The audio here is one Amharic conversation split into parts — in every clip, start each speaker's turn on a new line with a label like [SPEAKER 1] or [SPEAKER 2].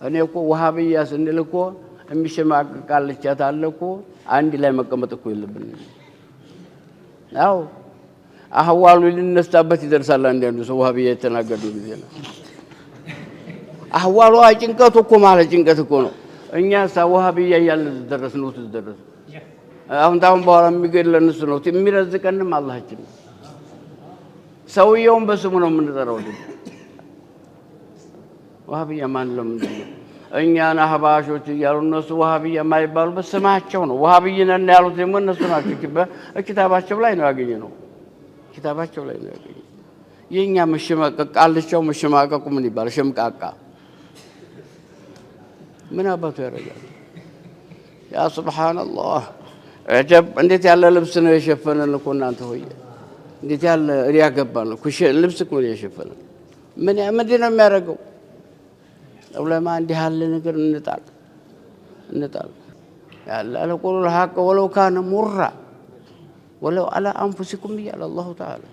[SPEAKER 1] እኔ እኮ ወሃቢያ ስንል እኮ የሚሸማቀቃልቻት አለ እኮ አንድ ላይ መቀመጥ እኮ የለብንም አው አህዋሉ ሊነስታበት ይደርሳል አንዳንዱ ሰው ወሃቢያ የተናገዱ ጊዜ ነው አህዋሉ ጭንቀቱ እኮ ማለት ጭንቀት እኮ ነው እኛ ወሃቢያ ያልን ደረስነው ተደረስ አሁን ታውን በኋላ የሚገድለን እሱ ነው የሚረዝቀንም አላህችን ሰውየውን በስሙ ነው የምንጠራው ወሃቢያ ማን ለምንድን ነው እኛና አህባሾች እያሉ እነሱ ወሃቢያ የማይባሉ በስማቸው ነው ወሃቢይነን ያሉት ደግሞ እነሱ ናቸው በኪታባቸው ላይ ነው ያገኘነው ኪታባቸው ላይ ነው ያገኘነው የኛ መሽማቀቃልቸው መሽማቀቁ ምን ይባል ሸምቃቃ ምን አባቱ ያረጋል ያ ሱብሃንአላህ አጀብ እንዴት ያለ ልብስ ነው የሸፈነን እኮ እናንተ ሆይ እንዴት ያለ ሪያ ገባን እኮ ልብስ እኮ ነው የሸፈነን ምንድን ነው የሚያደርገው ዑለማ እንዲህ ያለ ነገር እንጣል ያለ ለቁሉ الحق ولو كان مر ولو على انفسكم يا الله تعالى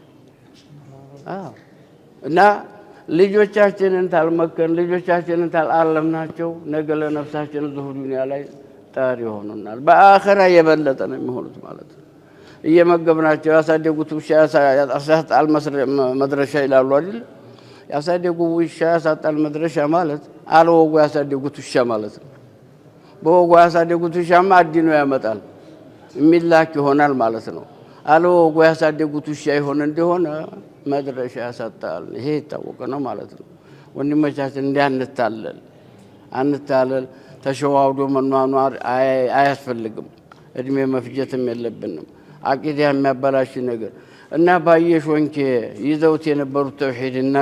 [SPEAKER 1] እና ልጆቻችንን ታልመከን ልጆቻችንን ታልዓለምናቸው ነገ ለነፍሳችን እዚህ ዱንያ ላይ ጣር ይሆኑናል በአኺራ የበለጠ ነው የሚሆኑት ማለት ነው እየመገብናቸው ያሳደጉት ውሻ ያሳጣል መድረሻ ይላሉ አይደል ያሳደጉ ውሻ ያሳጣል መድረሻ ማለት አልወጉ ያሳደጉት ውሻ ማለት ነው በወጉ ያሳደጉት ውሻማ አዲኑ ያመጣል የሚላክ ይሆናል ማለት ነው አልወጉ ያሳደጉት ውሻ ይሆን እንደሆነ መድረሻ ያሳጣል ይሄ ታወቀ ነው ማለት ነው ወንድሞቻችን አንታለል ተሸዋውዶ መኗኗር አያስፈልግም እድሜ መፍጀትም የለብንም አቂዳ የሚያበላሽ ነገር እና ባየሽ ወንኬ ይዘውት የነበሩት ተውሂድና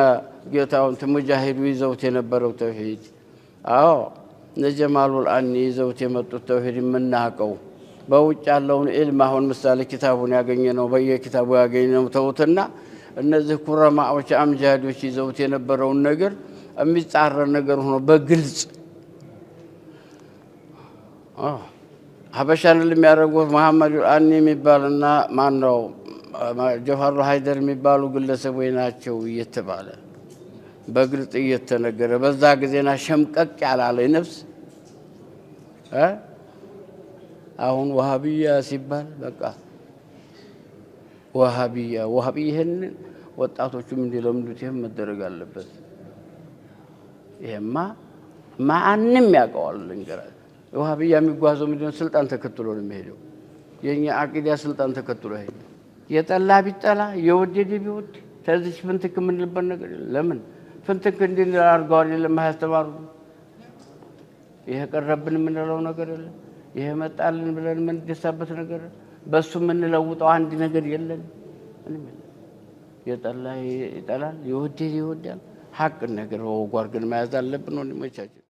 [SPEAKER 1] ጌታውን ተሙጃሂዱ ይዘውት የነበረው ተውሂድ አዎ ነጀማሉል አኒ ይዘውት የመጡት ተውሂድ የምናቀው በውጭ ያለውን ኢልም አሁን ምሳሌ ኪታቡን ያገኘነው በየኪታቡ ያገኘነው ተውትና እነዚህ ኩረማዎች አምጃዶች ይዘውት የነበረውን ነገር የሚጻረር ነገር ሆኖ በግልጽ ሀበሻን ለሚያረጉት መሐመድ አኒ የሚባልና ማን ነው ጀዋር ሃይደር የሚባሉ ግለሰቦች ናቸው እየተባለ በግልጽ እየተነገረ በዛ ጊዜና ሸምቀቅ ያላለ ነፍስ አሁን ወሃቢያ ሲባል በቃ ወሃቢይህን ወጣቶቹም እንዲለምዱት ይሄም መደረግ አለበት ይሄማ ማንንም ያውቀዋል እንገራል ወሃቢያ የሚጓዘው ምንድነው ስልጣን ተከትሎ ነው የሚሄደው የኛ አቂዳ ስልጣን ተከትሎ ሄደ የጠላ ቢጠላ የወደደ ቢወድ ተዝች ፍንትክ ምን ልበን ነገር ለምን ፍንትክ እንዲል አርጋው አይደለም ያስተማሩ ይሄ ቀረብን ምንለው ነገር የለ ይሄ መጣልን ብለን ምን ደሳበት ነገር በሱ ምን ለውጠው አንድ ነገር የለን የጠላ ይጠላል የወደደ ይወዳል ሐቅ ነገር ወጓር ግን ማያዝ አለብን ወንድሞቻችን